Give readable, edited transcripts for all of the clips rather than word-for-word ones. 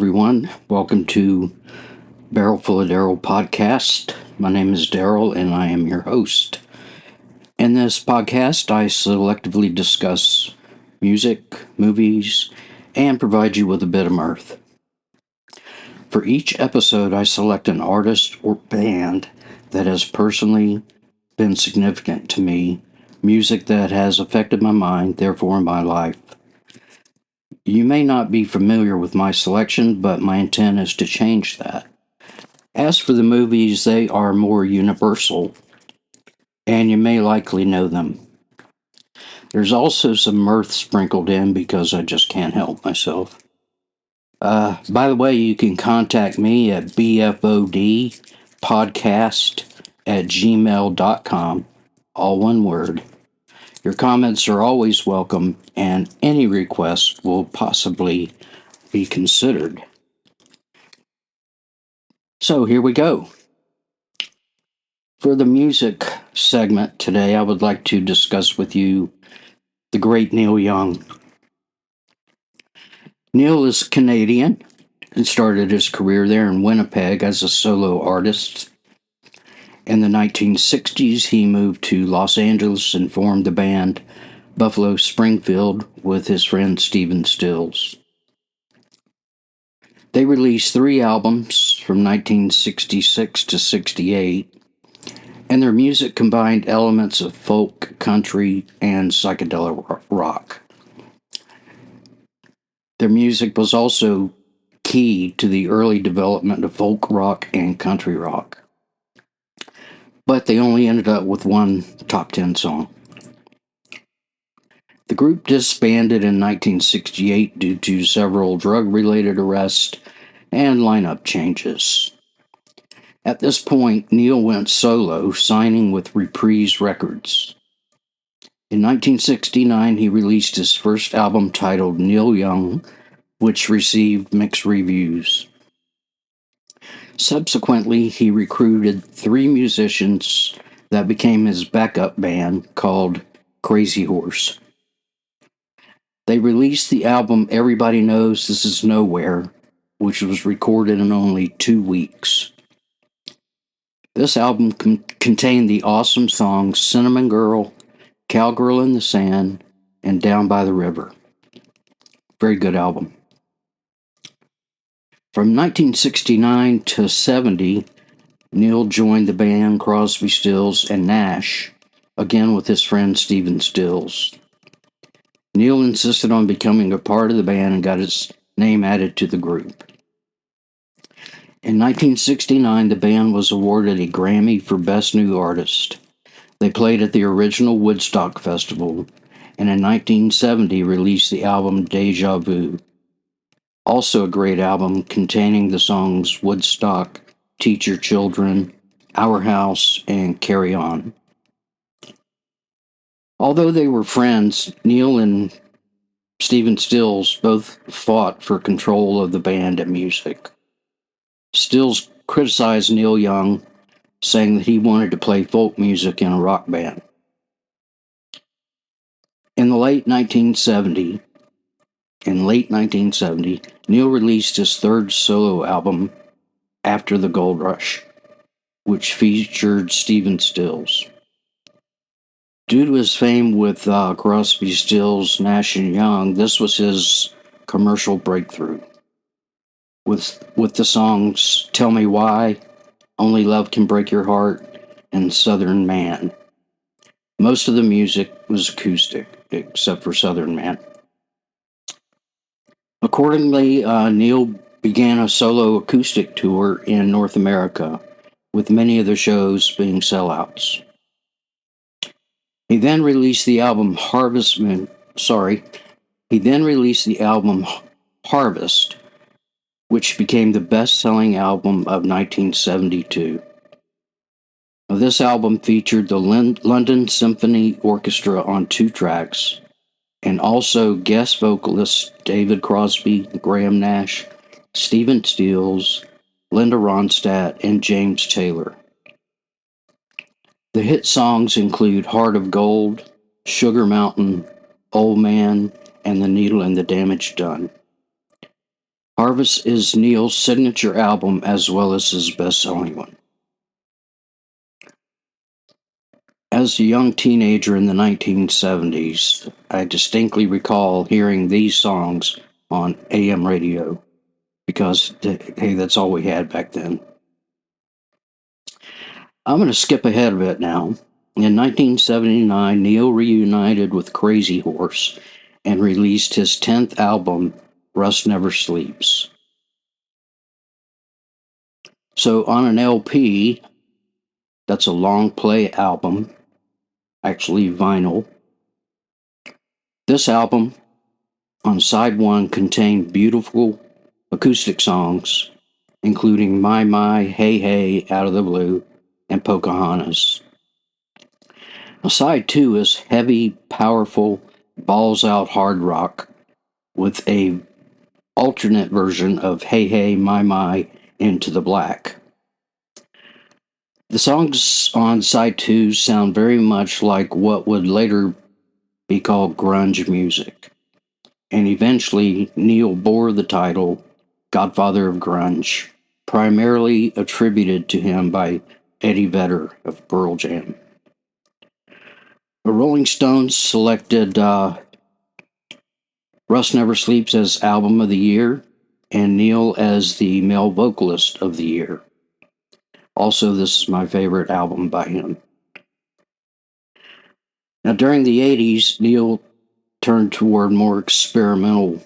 everyone. Welcome to Barrel Full of Daryl podcast. My name is Daryl, and I am your host. In this podcast, I selectively discuss music, movies, and provide you with a bit of mirth. For each episode, I select an artist or band that has personally been significant to me, music that has affected my mind, therefore my life. You may not be familiar with my selection, but my intent is to change that. As for the movies, they are more universal, and you may likely know them. There's also some mirth sprinkled in because I just can't help myself. By the way, you can contact me at bfodpodcast@gmail.com, all one word. Your comments are always welcome, and any request will possibly be considered. So here we go. For the music segment today, I would like to discuss with you the great Neil Young. Neil is Canadian and started his career there in Winnipeg as a solo artist. In the 1960s, he moved to Los Angeles and formed the band Buffalo Springfield with his friend Stephen Stills. They released 3 albums from 1966 to 68, and their music combined elements of folk, country, and psychedelic rock. Their music was also key to the early development of folk rock and country rock. But they only ended up with one top 10 song. The group disbanded in 1968 due to several drug-related arrests and lineup changes. At this point, Neil went solo, signing with Reprise Records. In 1969, he released his first album titled Neil Young, which received mixed reviews. Subsequently, he recruited 3 musicians that became his backup band called Crazy Horse. They released the album Everybody Knows This Is Nowhere, which was recorded in only 2 weeks. This album contained the awesome songs Cinnamon Girl, Cowgirl in the Sand, and Down by the River. Very good album. From 1969 to 70, Neil joined the band Crosby, Stills, and Nash, again with his friend Stephen Stills. Neil insisted on becoming a part of the band and got his name added to the group. In 1969, the band was awarded a Grammy for Best New Artist. They played at the original Woodstock Festival, and in 1970 released the album Deja Vu. Also a great album containing the songs Woodstock, Teach Your Children, Our House, and Carry On. Although they were friends, Neil and Stephen Stills both fought for control of the band and music. Stills criticized Neil Young, saying that he wanted to play folk music in a rock band. In late 1970, Neil released his 3rd solo album, After the Gold Rush, which featured Stephen Stills. Due to his fame with Crosby, Stills, Nash, and Young, this was his commercial breakthrough. With the songs Tell Me Why, Only Love Can Break Your Heart, and Southern Man. Most of the music was acoustic, except for Southern Man. Accordingly, Neil began a solo acoustic tour in North America, with many of the shows being sellouts. He then released the album Harvest, which became the best-selling album of 1972. Now, this album featured the London Symphony Orchestra on 2 tracks, and also guest vocalists David Crosby, Graham Nash, Stephen Stills, Linda Ronstadt, and James Taylor. The hit songs include Heart of Gold, Sugar Mountain, Old Man, and The Needle and the Damage Done. Harvest is Niel's signature album as well as his best-selling one. As a young teenager in the 1970s, I distinctly recall hearing these songs on AM radio because, hey, that's all we had back then. I'm going to skip ahead a bit now. In 1979, Niel reunited with Crazy Horse and released his 10th album, Rust Never Sleeps. So on an LP, that's a long play album, actually vinyl. This album on side one contained beautiful acoustic songs, including My, Hey Hey, Out of the Blue, and Pocahontas. Now, side two is heavy, powerful, balls out hard rock with a alternate version of Hey Hey, My, Into the Black. The songs on side two sound very much like what would later be called grunge music. And eventually, Niel bore the title Godfather of Grunge, primarily attributed to him by Eddie Vedder of Pearl Jam. The Rolling Stones selected Rust Never Sleeps as Album of the Year and Niel as the Male Vocalist of the Year. Also, this is my favorite album by him. Now, during the 80s, Niel turned toward more experimental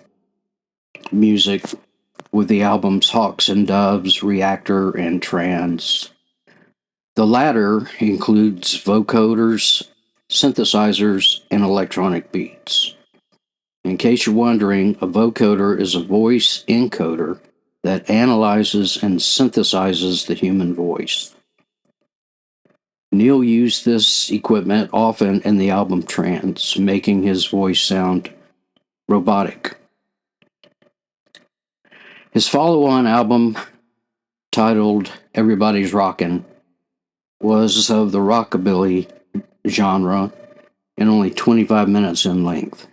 music with the albums Hawks and Doves, Reactor, and Trance. The latter includes vocoders, synthesizers, and electronic beats. In case you're wondering, a vocoder is a voice encoder that analyzes and synthesizes the human voice. Niel used this equipment often in the album Trance, making his voice sound robotic. His follow-on album, titled Everybody's Rockin', was of the rockabilly genre and only 25 minutes in length.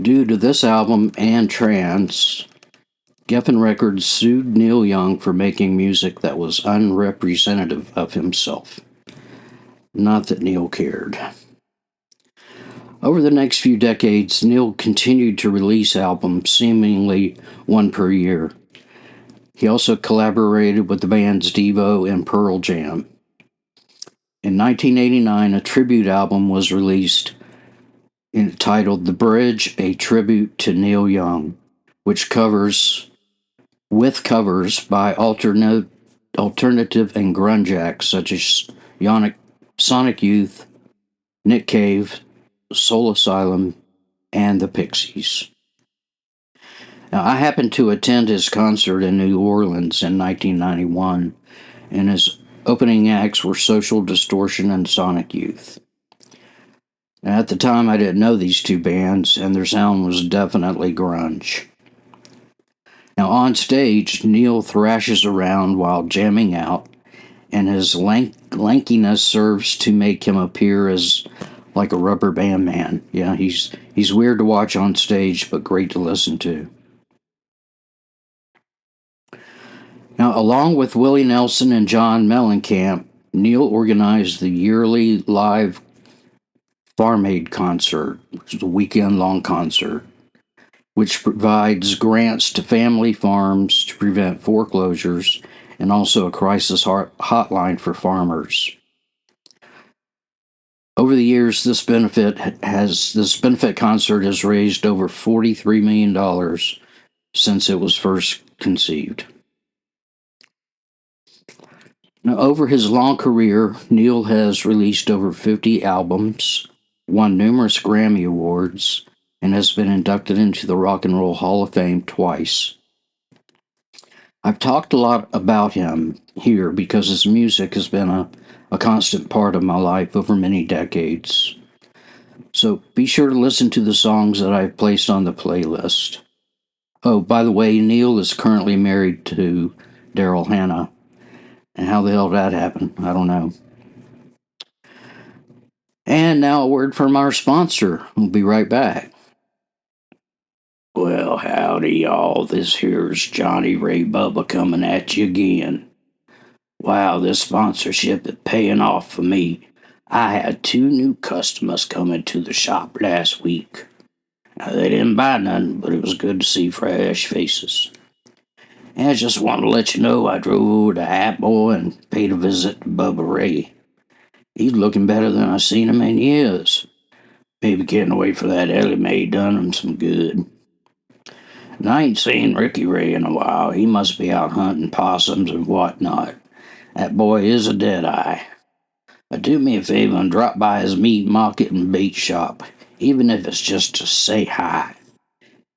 Due to this album and Trance, Geffen Records sued Neil Young for making music that was unrepresentative of himself. Not that Neil cared. Over the next few decades, Neil continued to release albums, seemingly one per year. He also collaborated with the bands Devo and Pearl Jam. In 1989, a tribute album was released entitled The Bridge, a Tribute to Neil Young, which covers by alternative and grunge acts such as Sonic Youth, Nick Cave, Soul Asylum, and the Pixies. Now, I happened to attend his concert in New Orleans in 1991, and his opening acts were Social Distortion and Sonic Youth. Now, at the time, I didn't know these two bands, and their sound was definitely grunge. Now, on stage, Neil thrashes around while jamming out, and his lankiness serves to make him appear as like a rubber band man. Yeah, he's weird to watch on stage, but great to listen to. Now, along with Willie Nelson and John Mellencamp, Neil organized the yearly live Farm Aid concert, which is a weekend-long concert, which provides grants to family farms to prevent foreclosures and also a crisis hotline for farmers. Over the years, this benefit concert has raised over $43 million since it was first conceived. Now, over his long career, Neil has released over 50 albums, won numerous Grammy Awards, and has been inducted into the Rock and Roll Hall of Fame twice. I've talked a lot about him here because his music has been a constant part of my life over many decades. So be sure to listen to the songs that I've placed on the playlist. Oh, by the way, Neil is currently married to Daryl Hannah. And how the hell did that happen? I don't know. And now a word from our sponsor. We'll be right back. Well, howdy, y'all. This here's Johnny Ray Bubba coming at you again. Wow, this sponsorship is paying off for me. I had 2 new customers come into the shop last week. Now, they didn't buy nothing, but it was good to see fresh faces. And I just want to let you know I drove over to Apple and paid a visit to Bubba Ray. He's looking better than I've seen him in years. Maybe getting away from that Ellie Mae done him some good. And I ain't seen Ricky Ray in a while. He must be out hunting possums and whatnot. That boy is a deadeye. But do me a favor and drop by his meat market and bait shop, even if it's just to say hi.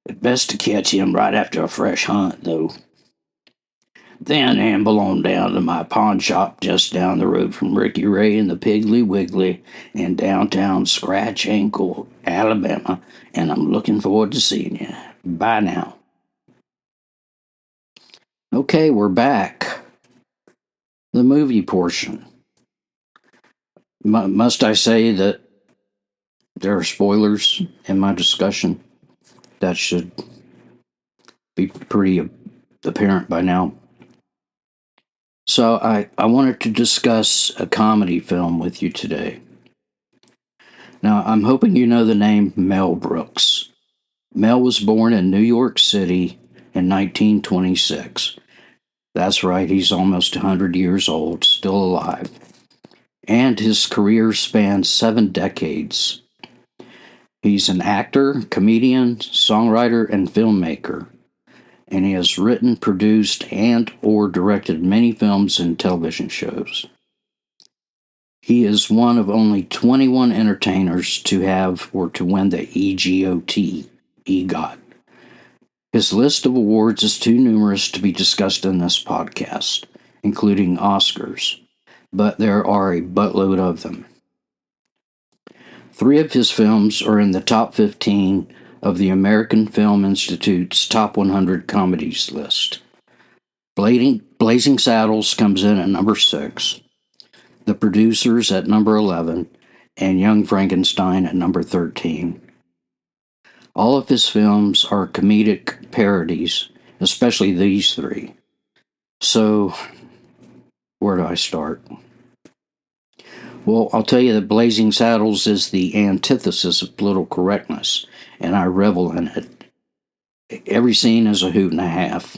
It's best to catch him right after a fresh hunt, though. Then amble on down to my pawn shop just down the road from Ricky Ray and the Piggly Wiggly in downtown Scratch Ankle, Alabama, and I'm looking forward to seeing you. Bye now. Okay, we're back. The movie portion. Must I say that there are spoilers in my discussion? That should be pretty apparent by now. So I wanted to discuss a comedy film with you today. Now, I'm hoping you know the name Mel Brooks. Mel was born in New York City in 1926. That's right, he's almost 100 years old, still alive. And his career spans 7 decades. He's an actor, comedian, songwriter, and filmmaker. And he has written, produced, and or directed many films and television shows. He is one of only 21 entertainers to have or to win the EGOT. His list of awards is too numerous to be discussed in this podcast, including Oscars, but there are a buttload of them. 3 of his films are in the top 15 of the American Film Institute's Top 100 Comedies list. Blazing Saddles comes in at number 6, The Producers at number 11, and Young Frankenstein at number 13. All of his films are comedic parodies, especially these 3. So, where do I start? Well, I'll tell you that Blazing Saddles is the antithesis of political correctness, and I revel in it. Every scene is a hoot and a half.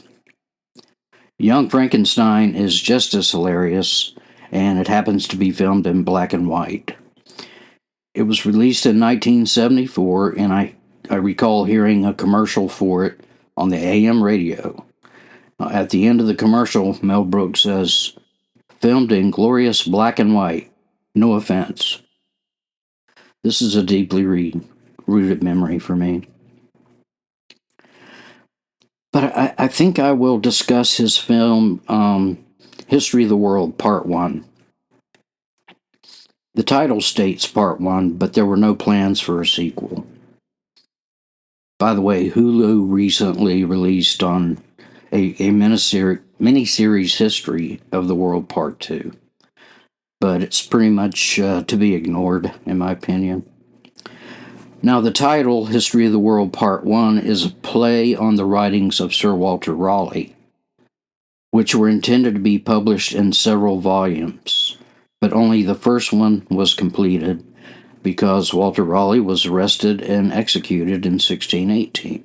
Young Frankenstein is just as hilarious, and it happens to be filmed in black and white. It was released in 1974, and I recall hearing a commercial for it on the AM radio. At the end of the commercial, Mel Brooks says, "Filmed in glorious black and white. No offense." This is a deeply rooted memory for me. But I think I will discuss his film, History of the World, Part 1. The title states Part 1, but there were no plans for a sequel. By the way, Hulu recently released on a miniseries History of the World Part 2. But it's pretty much to be ignored, in my opinion. Now, the title, History of the World Part 1, is a play on the writings of Sir Walter Raleigh, which were intended to be published in several volumes, but only the first one was completed because Walter Raleigh was arrested and executed in 1618.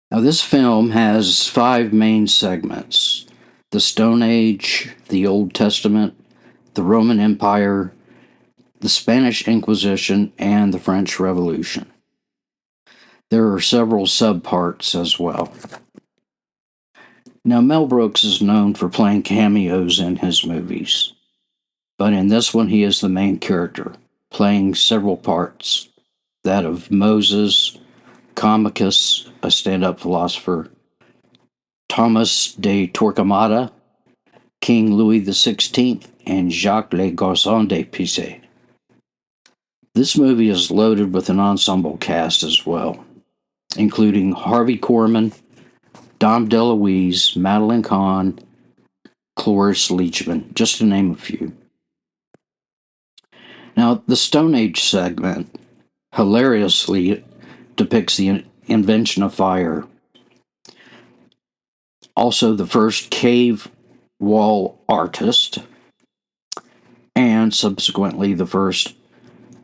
Now, this film has 5 main segments: the Stone Age, the Old Testament, the Roman Empire, the Spanish Inquisition, and the French Revolution. There are several subparts as well. Now, Mel Brooks is known for playing cameos in his movies, but in this one he is the main character, playing several parts: that of Moses, Comicus, a stand-up philosopher, Thomas de Torquemada, King Louis XVI, and Jacques Le Garçon de Pizze. This movie is loaded with an ensemble cast as well, including Harvey Korman, Dom DeLuise, Madeline Kahn, Cloris Leachman, just to name a few. Now, the Stone Age segment hilariously depicts the invention of fire. Also, the first cave wall artist, and subsequently the first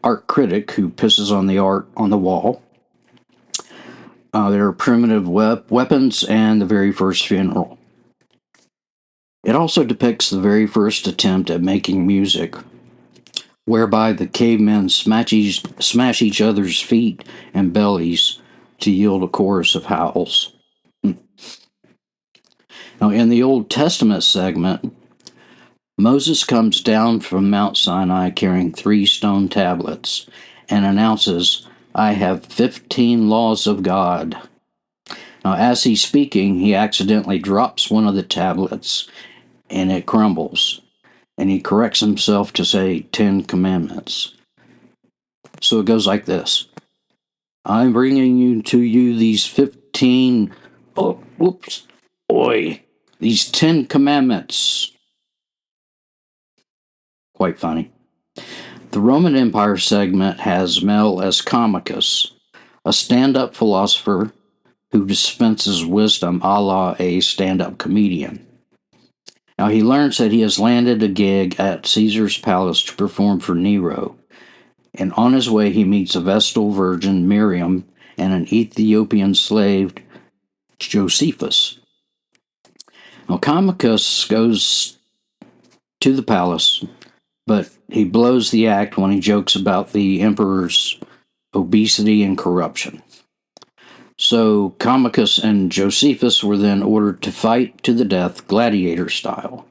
art critic who pisses on the art on the wall. There are primitive weapons and the very first funeral. It also depicts the very first attempt at making music, whereby the cavemen smash each other's feet and bellies to yield a chorus of howls. Now, in the Old Testament segment, Moses comes down from Mount Sinai carrying 3 stone tablets and announces, "I have 15 laws of God." Now, as he's speaking, he accidentally drops one of the tablets and it crumbles, and he corrects himself to say 10 commandments. So it goes like this. I'm bringing to you these 15, these 10 commandments. Quite funny. The Roman Empire segment has Mel as Comicus, a stand-up philosopher who dispenses wisdom a la a stand-up comedian. Now, he learns that he has landed a gig at Caesar's palace to perform for Nero, and on his way he meets a Vestal virgin, Miriam, and an Ethiopian slave, Josephus. Now, Comicus goes to the palace, but he blows the act when he jokes about the emperor's obesity and corruption. So Comicus and Josephus were then ordered to fight to the death, gladiator style.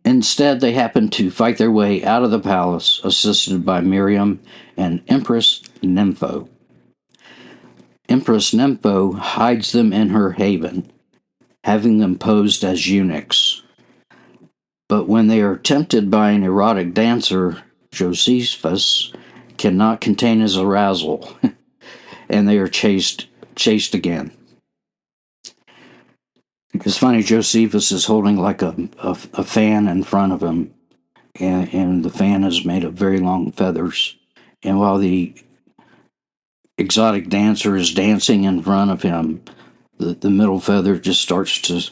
Instead, they happened to fight their way out of the palace, assisted by Miriam and Empress Nympho. Empress Nympho hides them in her haven, having them posed as eunuchs. But when they are tempted by an erotic dancer, Josephus cannot contain his arousal, and they are chased again. It's funny, Josephus is holding like a fan in front of him, and the fan is made of very long feathers. And while the exotic dancer is dancing in front of him, the middle feather just starts to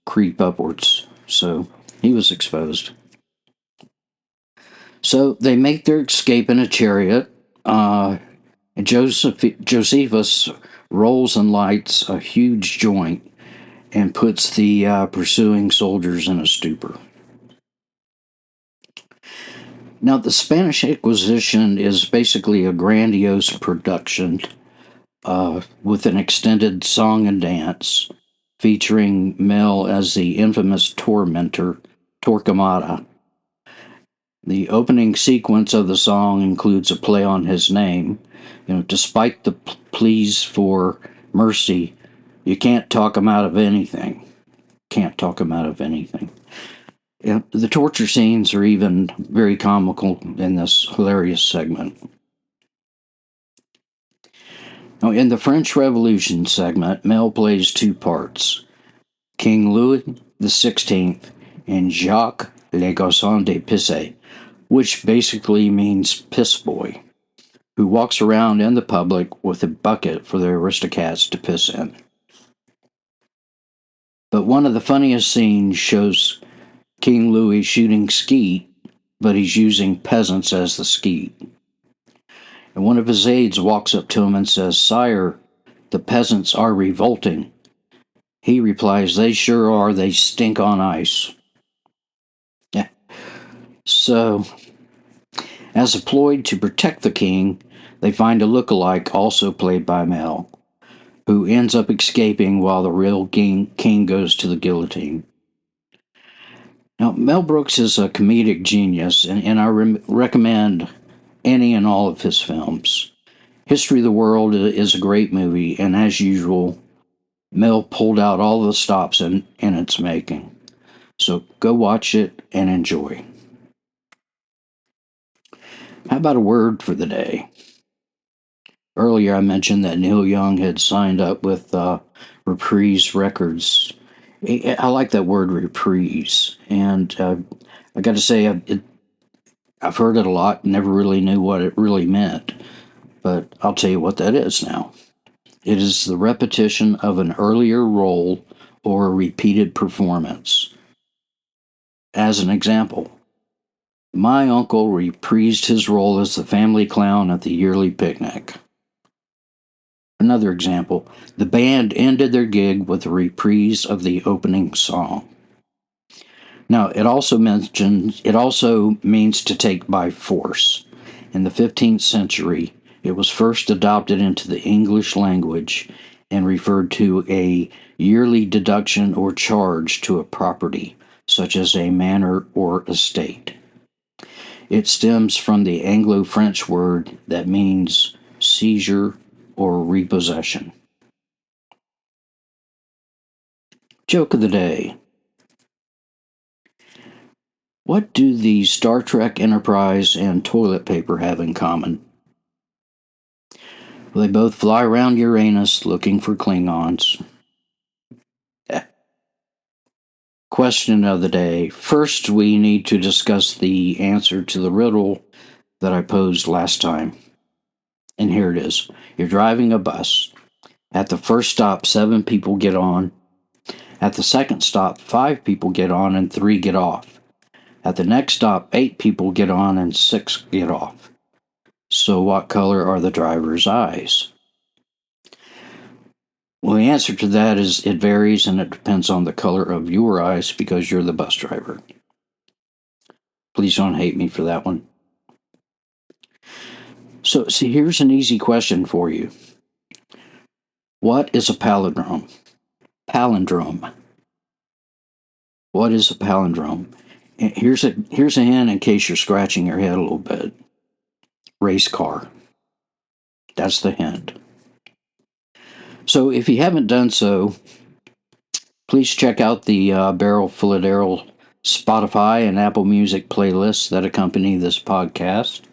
creep upwards. So he was exposed. So they make their escape in a chariot. Josephus rolls and lights a huge joint and puts the pursuing soldiers in a stupor. Now, the Spanish Inquisition is basically a grandiose production with an extended song and dance featuring Mel as the infamous tormentor, Torquemada. The opening sequence of the song includes a play on his name. Despite the pleas for mercy, you can't talk him out of anything. Can't talk him out of anything. The torture scenes are even very comical in this hilarious segment. Now, in the French Revolution segment, Mel plays 2 parts: King Louis XVI and Jacques Le Garçon de Pisse, which basically means piss boy, who walks around in the public with a bucket for the aristocrats to piss in. But one of the funniest scenes shows King Louis shooting skeet, but he's using peasants as the skeet. And one of his aides walks up to him and says, "Sire, the peasants are revolting." He replies, "They sure are, they stink on ice." Yeah. So, as a ploy to protect the king, they find a look-alike, also played by Mel, who ends up escaping while the real king goes to the guillotine. Now, Mel Brooks is a comedic genius, and I recommend any and all of his films. History of the World is a great movie, and as usual, Mel pulled out all the stops in its making. So go watch it and enjoy. How about a word for the day? Earlier I mentioned that Neil Young had signed up with Reprise Records. I like that word, reprise, and I got to say, I've heard it a lot, never really knew what it really meant. but I'll tell you what that is now. It is the repetition of an earlier role or a repeated performance. As an example, my uncle reprised his role as the family clown at the yearly picnic. Another example, the band ended their gig with a reprise of the opening song. Now, it also means to take by force. In the 15th century, it was first adopted into the English language and referred to a yearly deduction or charge to a property, such as a manor or estate. It stems from the Anglo-French word that means seizure or repossession. Joke of the day. What do the Star Trek Enterprise and toilet paper have in common? Well, they both fly around Uranus looking for Klingons. Question of the day. First, we need to discuss the answer to the riddle that I posed last time. And here it is. You're driving a bus. At the first stop, 7 people get on. At the second stop, 5 people get on and 3 get off. At the next stop, 8 people get on and 6 get off. So what color are the driver's eyes? Well, the answer to that is it varies and it depends on the color of your eyes because you're the bus driver. Please don't hate me for that one. So, see, here's an easy question for you. What is a palindrome? Palindrome. What is a palindrome? Here's a hint in case you're scratching your head a little bit. Race car. That's the hint. So if you haven't done so, please check out the Barrel Full of Darrell Spotify and Apple Music playlists that accompany this podcast.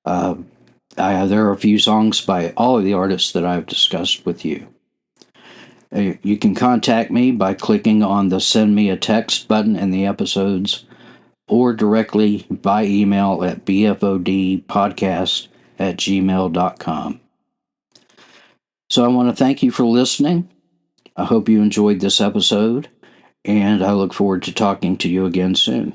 There are a few songs by all of the artists that I've discussed with you. You can contact me by clicking on the Send Me a Text button in the episodes or directly by email at bfodpodcast@gmail.com. So I want to thank you for listening. I hope you enjoyed this episode, and I look forward to talking to you again soon.